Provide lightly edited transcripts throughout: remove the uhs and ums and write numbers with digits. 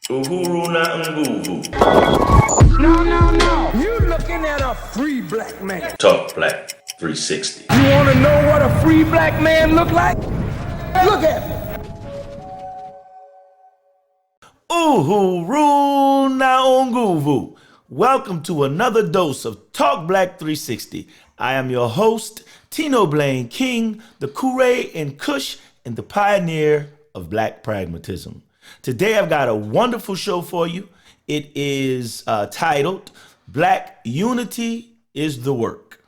Uhuru na nguvu. No. You looking at a free black man. Talk Black 360. You want to know what a free black man look like? Look at me. Uhuru na nguvu. Welcome to another dose of Talk Black 360. I am your host, Tino Blaine King, the Koure and Kush and the pioneer of Black pragmatism. Today I've got a wonderful show for you. It is titled Black Unity is the Work.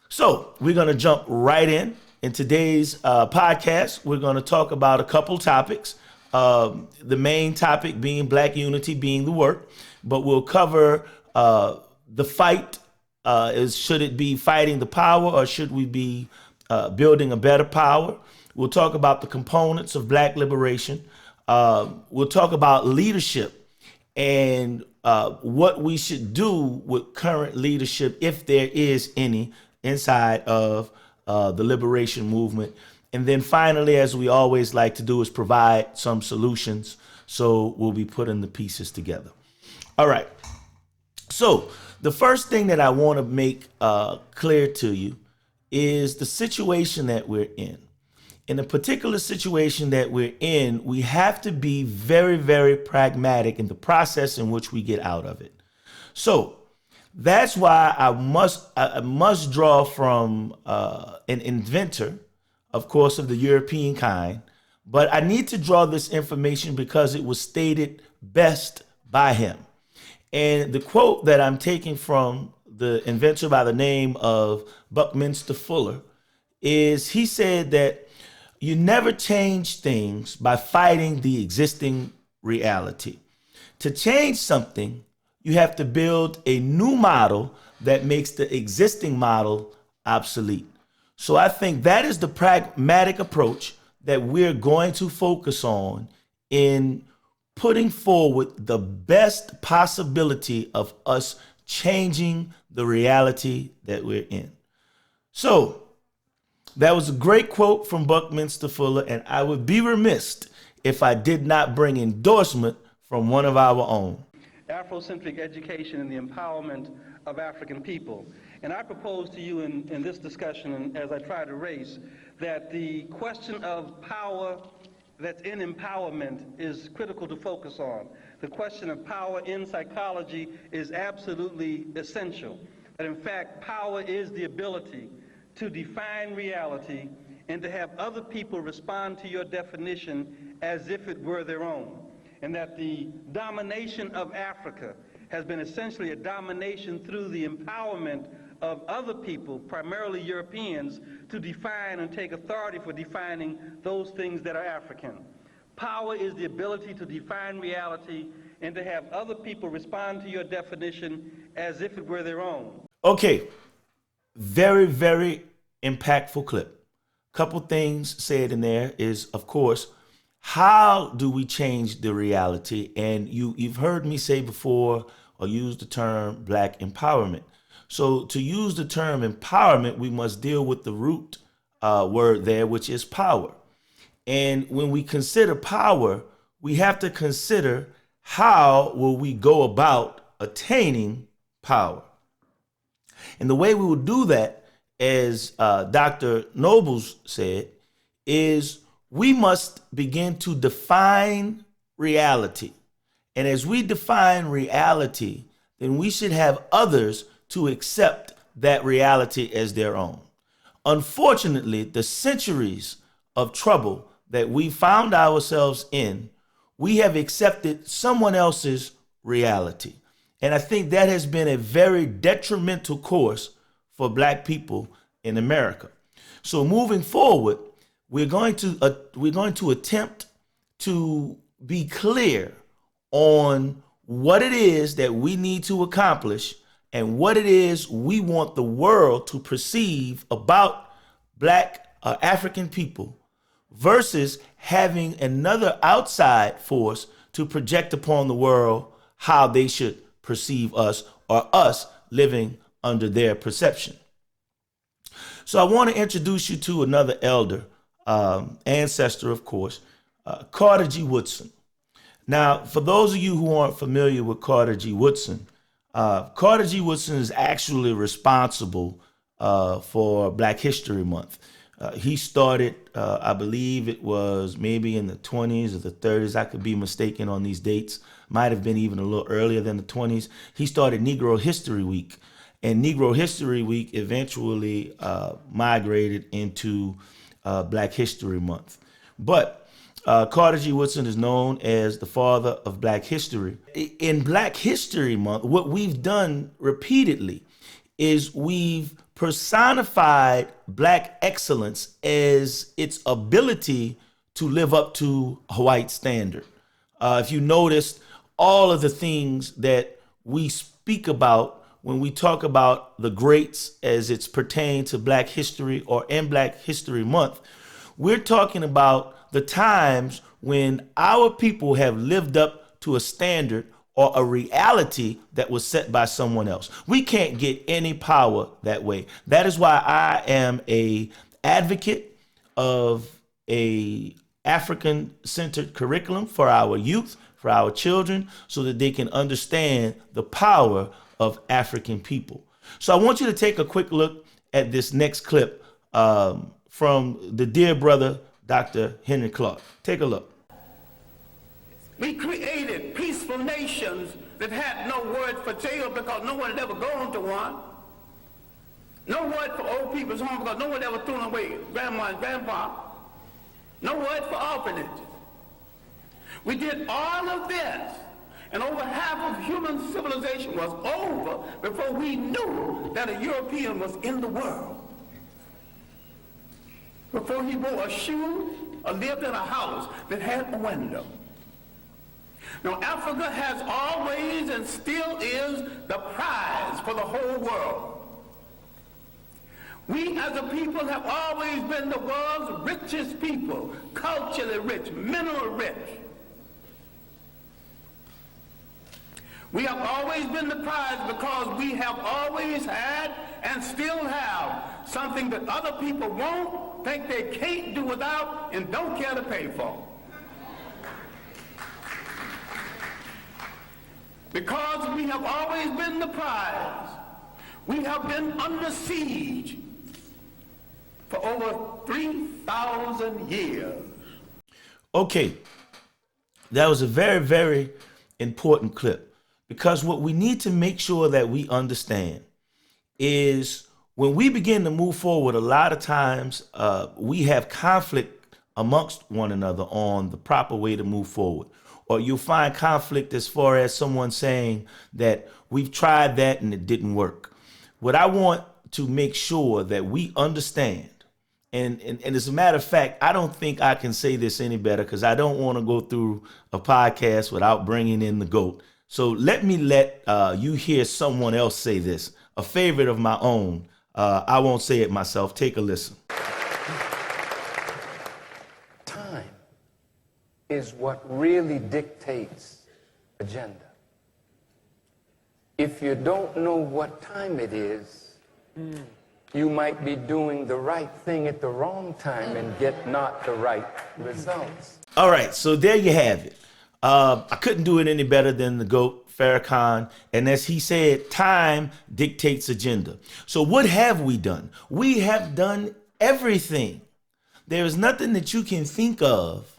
So we're going to jump right in. In today's podcast, we're going to talk about a couple topics. The main topic being Black unity being the work, but we'll cover the fight. Should it be fighting the power, or should we be building a better power? We'll talk about the components of Black liberation. We'll talk about leadership and what we should do with current leadership, if there is any, inside of the liberation movement. And then finally, as we always like to do, is provide some solutions. So we'll be putting the pieces together. All right. So the first thing that I want to make clear to you is the situation that we're in. In the particular situation that we're in, we have to be very, very pragmatic in the process in which we get out of it. So that's why I must draw from an inventor, of course, of the European kind, but I need to draw this information because it was stated best by him. And the quote that I'm taking from the inventor by the name of Buckminster Fuller is, he said that you never change things by fighting the existing reality. To change something, you have to build a new model that makes the existing model obsolete. So I think that is the pragmatic approach that we're going to focus on in putting forward the best possibility of us changing the reality that we're in. So that was a great quote from Buckminster Fuller, and I would be remiss if I did not bring endorsement from one of our own. Afrocentric education and the empowerment of African people. And I propose to you in this discussion, and as I try to raise, that the question of power that's in empowerment is critical to focus on. The question of power in psychology is absolutely essential. That in fact, power is the ability to define reality and to have other people respond to your definition as if it were their own. And that the domination of Africa has been essentially a domination through the empowerment of other people, primarily Europeans, to define and take authority for defining those things that are African. Power is the ability to define reality and to have other people respond to your definition as if it were their own. Okay, very, very impactful clip. Couple things said in there is, of course, how do we change the reality? And you've heard me say before or use the term Black empowerment. So to use the term empowerment, we must deal with the root word there, which is power. And when we consider power, we have to consider how will we go about attaining power. And the way we will do that, as Dr. Nobles said, is we must begin to define reality. And as we define reality, then we should have others to accept that reality as their own. Unfortunately, the centuries of trouble that we found ourselves in, we have accepted someone else's reality. And I think that has been a very detrimental course for Black people in America. So moving forward, we're going to attempt to be clear on what it is that we need to accomplish and what it is we want the world to perceive about Black African people, versus having another outside force to project upon the world how they should perceive us, or us living under their perception. So I want to introduce you to another elder, ancestor, of course, Carter G. Woodson. Now, for those of you who aren't familiar with Carter G. Woodson, Carter G. Woodson is actually responsible for Black History Month. He started, I believe it was maybe in the 20s or the 30s. I could be mistaken on these dates. Might have been even a little earlier than the 20s. He started Negro History Week. And Negro History Week eventually migrated into Black History Month. But Carter G. Woodson is known as the father of Black history. In Black History Month, what we've done repeatedly is we've personified Black excellence as its ability to live up to a white standard. If you noticed, all of the things that we speak about when we talk about the greats as it's pertained to Black history or in Black History Month, we're talking about the times when our people have lived up to a standard or a reality that was set by someone else. We can't get any power that way. That is why I am a advocate of a African-centered curriculum for our youth, for our children, so that they can understand the power of African people. So I want you to take a quick look at this next clip from the dear brother, Dr. Henry Clark. Take a look. We created peaceful nations that had no word for jail because no one had ever gone to one. No word for old people's home because no one ever threw away grandma and grandpa. No word for orphanages. We did all of this, and over half of human civilization was over before we knew that a European was in the world. Before he wore a shoe or lived in a house that had a window. Now, Africa has always and still is the prize for the whole world. We as a people have always been the world's richest people, culturally rich, mineral rich. We have always been the prize because we have always had and still have something that other people won't, think they can't do without, and don't care to pay for. Because we have always been the prize, we have been under siege for over 3,000 years. Okay, that was a very, very important clip, because what we need to make sure that we understand is when we begin to move forward, a lot of times we have conflict amongst one another on the proper way to move forward. Or you'll find conflict as far as someone saying that we've tried that and it didn't work. What I want to make sure that we understand, and as a matter of fact, I don't think I can say this any better because I don't want to go through a podcast without bringing in the GOAT. So let me let you hear someone else say this, a favorite of my own. I won't say it myself. Take a listen. Time is what really dictates agenda. If you don't know what time it is, you might be doing the right thing at the wrong time and get not the right results. All right, so there you have it. I couldn't do it any better than the GOAT, Farrakhan. And as he said, time dictates agenda. So what have we done? We have done everything. There is nothing that you can think of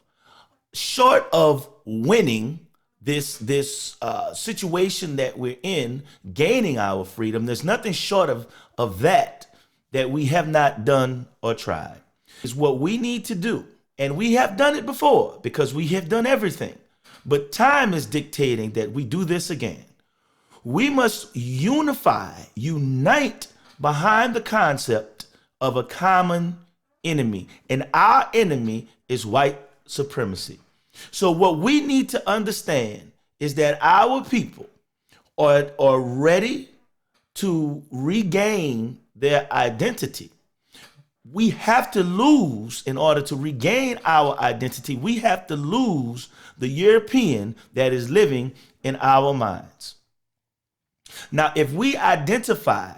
short of winning this situation that we're in, gaining our freedom. There's nothing short of that we have not done or tried. It's what we need to do. And we have done it before because we have done everything. But time is dictating that we do this again. We must unite behind the concept of a common enemy. And our enemy is white supremacy. So what we need to understand is that our people are ready to regain their identity. We have to lose, in order to regain our identity, we have to lose the European that is living in our minds. Now, if we identify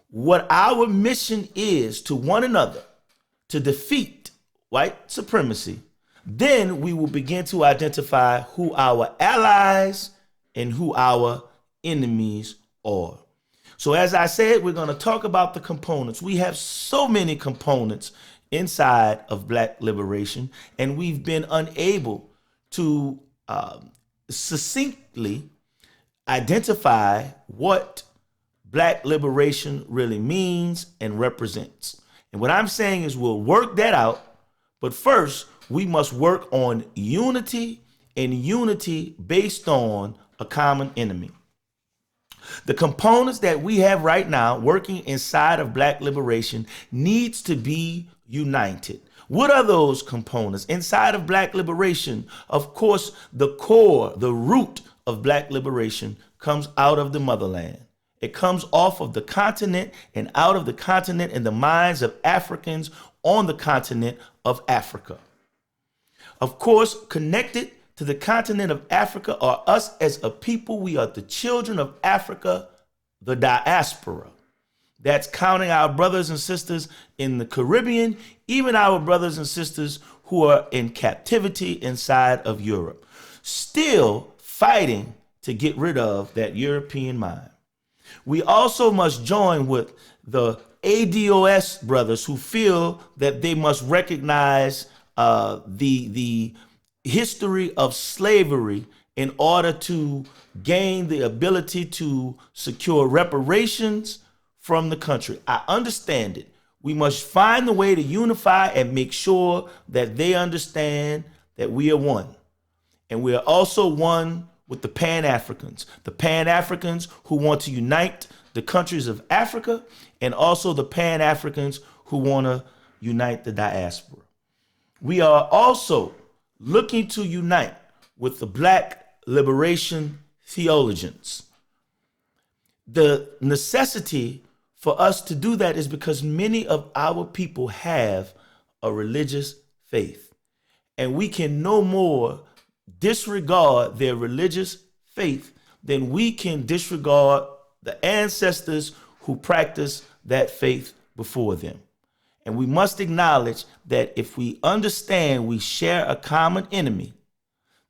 what our mission is to one another to defeat white supremacy, then we will begin to identify who our allies and who our enemies are. So as I said, we're going to talk about the components. We have so many components inside of Black liberation, and we've been unable to succinctly identify what Black liberation really means and represents. And what I'm saying is we'll work that out, but first we must work on unity, and unity based on a common enemy. The components that we have right now working inside of Black liberation needs to be united. What are those components inside of Black liberation? Of course, the core, the root of Black liberation comes out of the motherland. It comes off of the continent and out of the continent in the minds of Africans on the continent of Africa. Of course, connected to the continent of Africa are us as a people. We are the children of Africa, the diaspora. That's counting our brothers and sisters in the Caribbean, even our brothers and sisters who are in captivity inside of Europe, still fighting to get rid of that European mind. We also must join with the ADOS brothers who feel that they must recognize the history of slavery in order to gain the ability to secure reparations from the country. I understand it. We must find the way to unify and make sure that they understand that we are one. And we are also one with the Pan-Africans who want to unite the countries of Africa, and also the Pan-Africans who want to unite the diaspora. We are also looking to unite with the Black liberation theologians. The necessity for us to do that is because many of our people have a religious faith, and we can no more disregard their religious faith than we can disregard the ancestors who practiced that faith before them. And we must acknowledge that if we understand we share a common enemy,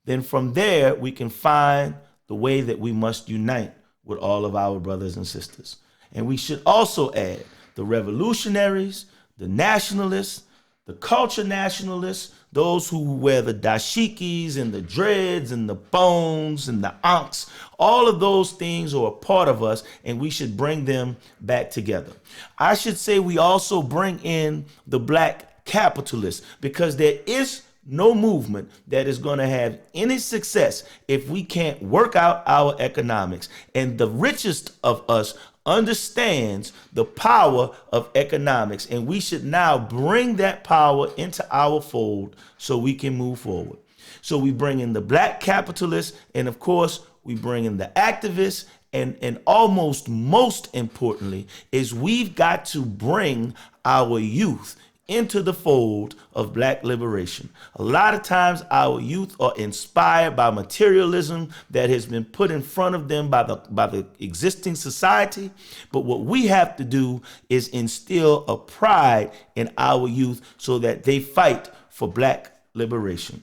then from there we can find the way that we must unite with all of our brothers and sisters. And we should also add the revolutionaries, the nationalists, the culture nationalists, those who wear the dashikis and the dreads and the bones and the ankhs. All of those things are a part of us, and we should bring them back together. I should say we also bring in the Black capitalists, because there is no movement that is going to have any success if we can't work out our economics. And the richest of us understands the power of economics, and we should now bring that power into our fold so we can move forward. So we bring in the Black capitalists, and of course we bring in the activists, and almost most importantly is we've got to bring our youth into the fold of Black liberation. A lot of times our youth are inspired by materialism that has been put in front of them by the existing society. But what we have to do is instill a pride in our youth so that they fight for Black liberation.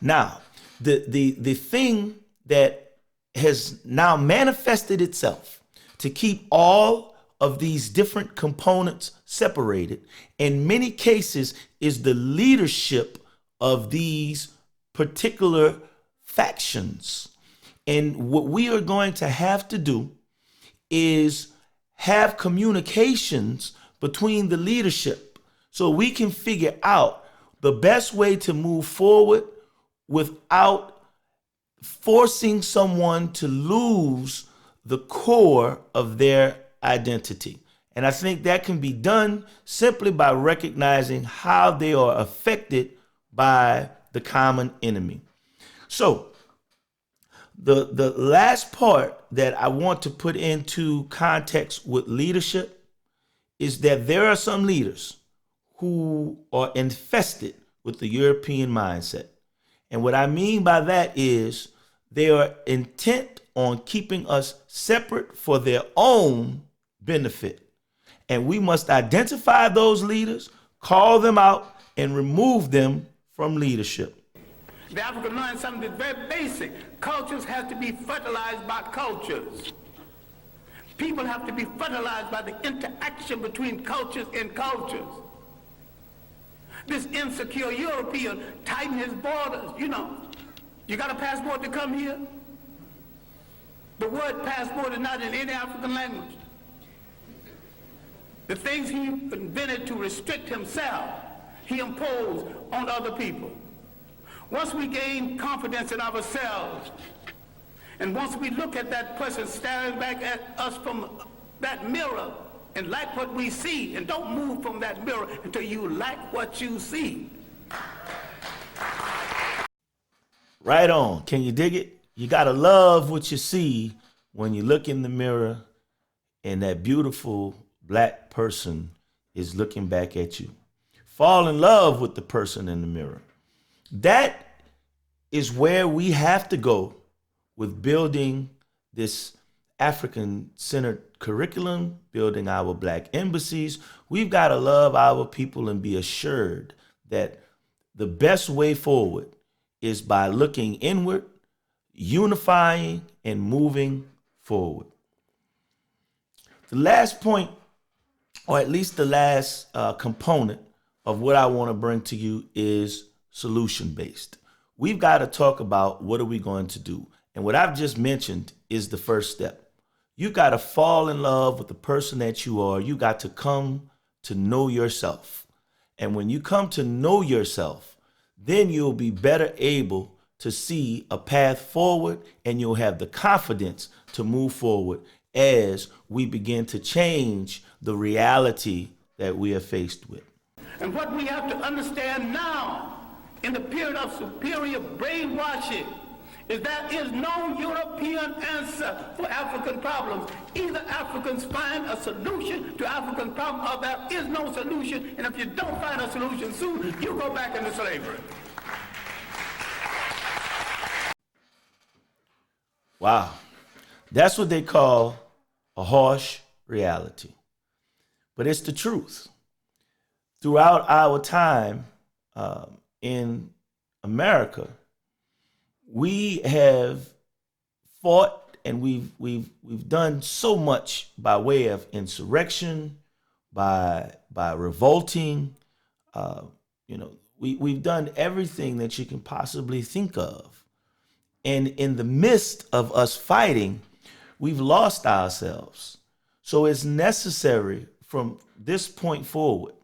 Now, the thing that has now manifested itself to keep all of these different components separated, in many cases, is the leadership of these particular factions. And what we are going to have to do is have communications between the leadership so we can figure out the best way to move forward without forcing someone to lose the core of their identity. And I think that can be done simply by recognizing how they are affected by the common enemy. So the last part that I want to put into context with leadership is that there are some leaders who are infested with the European mindset. And what I mean by that is they are intent on keeping us separate for their own benefit. And we must identify those leaders, call them out, and remove them from leadership. The African learned something that's very basic. Cultures have to be fertilized by cultures. People have to be fertilized by the interaction between cultures and cultures. This insecure European tighten his borders, you know. You got a passport to come here? The word passport is not in any African language. The things he invented to restrict himself, he imposed on other people. Once we gain confidence in ourselves, and once we look at that person staring back at us from that mirror and like what we see, and don't move from that mirror until you like what you see. Right on. Can you dig it? You got to love what you see when you look in the mirror and that beautiful black person is looking back at you. Fall in love with the person in the mirror. That is where we have to go with building this African-centered curriculum, building our black embassies. We've got to love our people and be assured that the best way forward is by looking inward, unifying, and moving forward. The last point, or at least the last component of what I want to bring to you, is solution-based. We've got to talk about what are we going to do. And what I've just mentioned is the first step. You got to fall in love with the person that you are. You got to come to know yourself. And when you come to know yourself, then you'll be better able to see a path forward, and you'll have the confidence to move forward as we begin to change the reality that we are faced with. And what we have to understand now, in the period of superior brainwashing, is there is no European answer for African problems. Either Africans find a solution to African problems, or there is no solution, and if you don't find a solution soon, you go back into slavery. Wow. That's what they call a harsh reality. But it's the truth. Throughout our time in America, we have fought, and we've done so much by way of insurrection, by revolting. We've done everything that you can possibly think of. And in the midst of us fighting, we've lost ourselves. So it's necessary from this point forward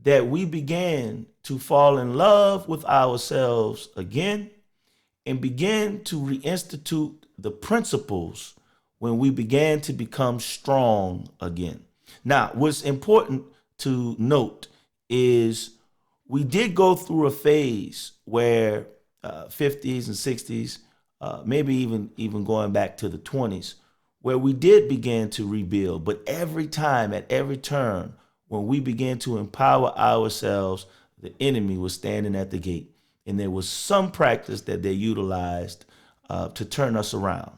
that we began to fall in love with ourselves again and begin to reinstitute the principles when we began to become strong again. Now, what's important to note is we did go through a phase where 50s and 60s, maybe even going back to the 20s, where we did begin to rebuild. But every time, at every turn, when we began to empower ourselves, the enemy was standing at the gate. And there was some practice that they utilized to turn us around.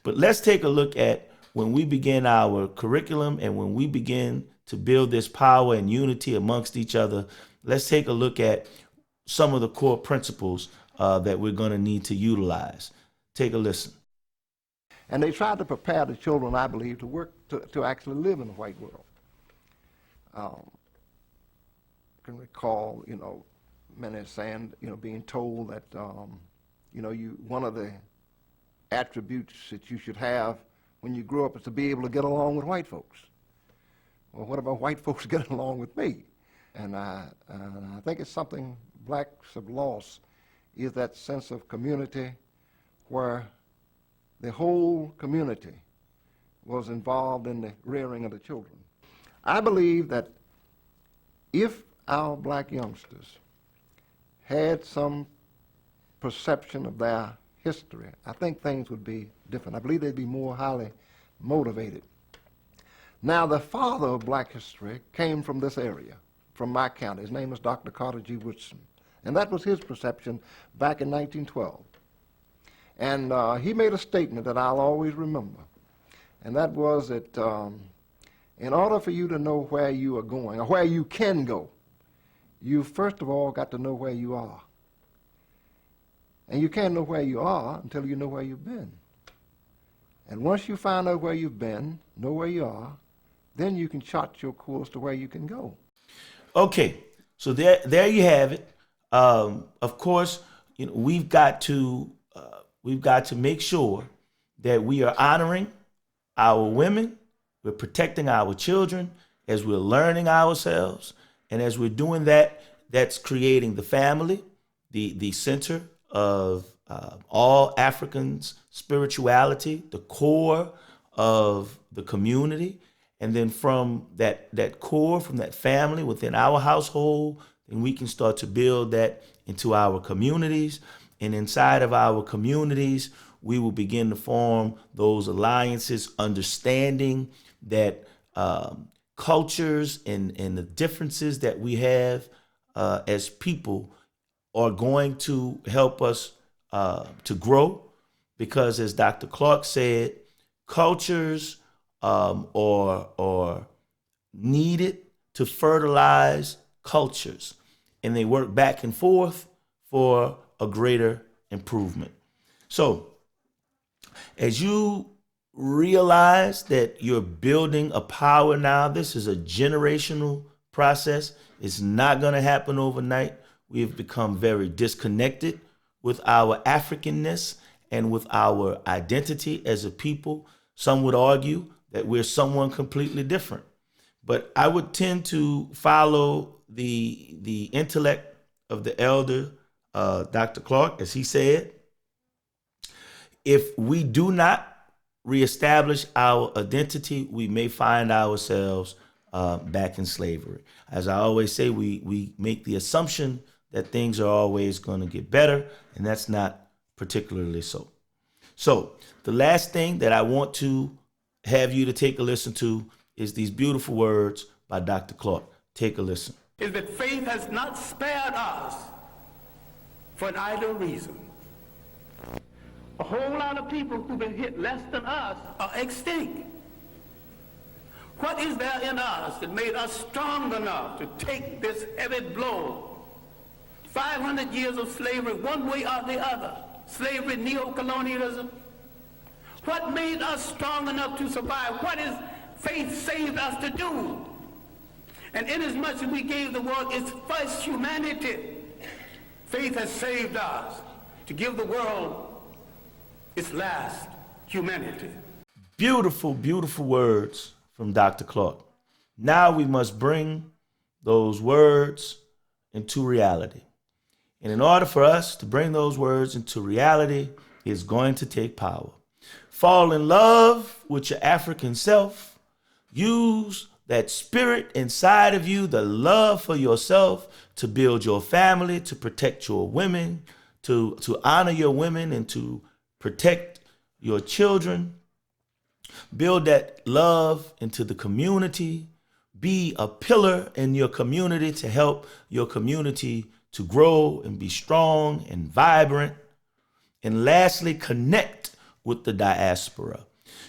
But let's take a look at when we begin our curriculum and when we begin to build this power and unity amongst each other. Let's take a look at some of the core principles that we're going to need to utilize. Take a listen. And they tried to prepare the children, I believe, to work to actually live in the white world. I can recall, many saying, being told that, one of the attributes that you should have when you grow up is to be able to get along with white folks. Well, what about white folks getting along with me? And I think it's something blacks have lost, is that sense of community where the whole community was involved in the rearing of the children. I believe that if our black youngsters had some perception of their history, I think things would be different. I believe they'd be more highly motivated. Now, the father of black history came from this area, from my county. His name was Dr. Carter G. Woodson. And that was his perception back in 1912. And he made a statement that I'll always remember. And that was that in order for you to know where you are going, or where you can go, you first of all got to know where you are. And you can't know where you are until you know where you've been. And once you find out where you've been, know where you are, then you can chart your course to where you can go. Okay, so there you have it. Of course, we've got to make sure that we are honoring our women, we're protecting our children as we're learning ourselves, and as we're doing that, that's creating the family, the center of all Africans' spirituality, the core of the community. And then from that core, from that family within our household, then we can start to build that into our communities. And inside of our communities, we will begin to form those alliances, understanding that cultures and the differences that we have as people are going to help us to grow. Because as Dr. Clark said, cultures are needed to fertilize cultures, and they work back and forth for a greater improvement. So as you realize that you're building a power now, this is a generational process. It's not going to happen overnight. We've become very disconnected with our Africanness and with our identity as a people. Some would argue that we're someone completely different. But I would tend to follow the intellect of the elder, Dr. Clark, as he said. If we do not reestablish our identity, we may find ourselves back in slavery. As I always say, we make the assumption that things are always going to get better, and that's not particularly so. So the last thing that I want to have you to take a listen to is these beautiful words by Dr. Clark. Take a listen. Is that faith has not spared us for an idle reason. A whole lot of people who've been hit less than us are extinct. What is there in us that made us strong enough to take this heavy blow? 500 years of slavery, one way or the other. Slavery, neo-colonialism. What made us strong enough to survive? What is faith saved us to do? And inasmuch as we gave the world its first humanity, faith has saved us to give the world its last humanity. Beautiful, beautiful words from Dr. Clark. Now we must bring those words into reality. And in order for us to bring those words into reality, it's going to take power. Fall in love with your African self. Use that spirit inside of you, the love for yourself, to build your family, to protect your women, to honor your women, and to protect your children. Build that love into the community. Be a pillar in your community to help your community to grow and be strong and vibrant. And lastly, connect with the diaspora.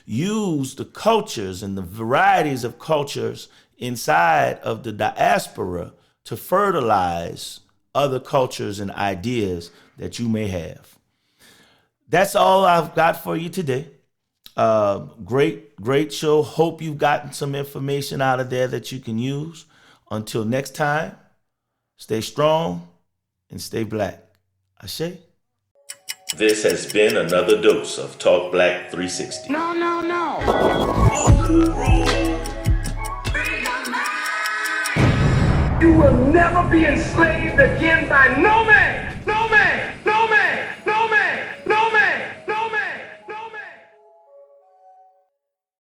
Use the cultures and the varieties of cultures inside of the diaspora to fertilize other cultures and ideas that you may have. That's all I've got for you today. Great show. Hope you've gotten some information out of there that you can use. Until next time, stay strong and stay black. Ashe. This has been another dose of Talk Black 360. No. You will never be enslaved again by no man.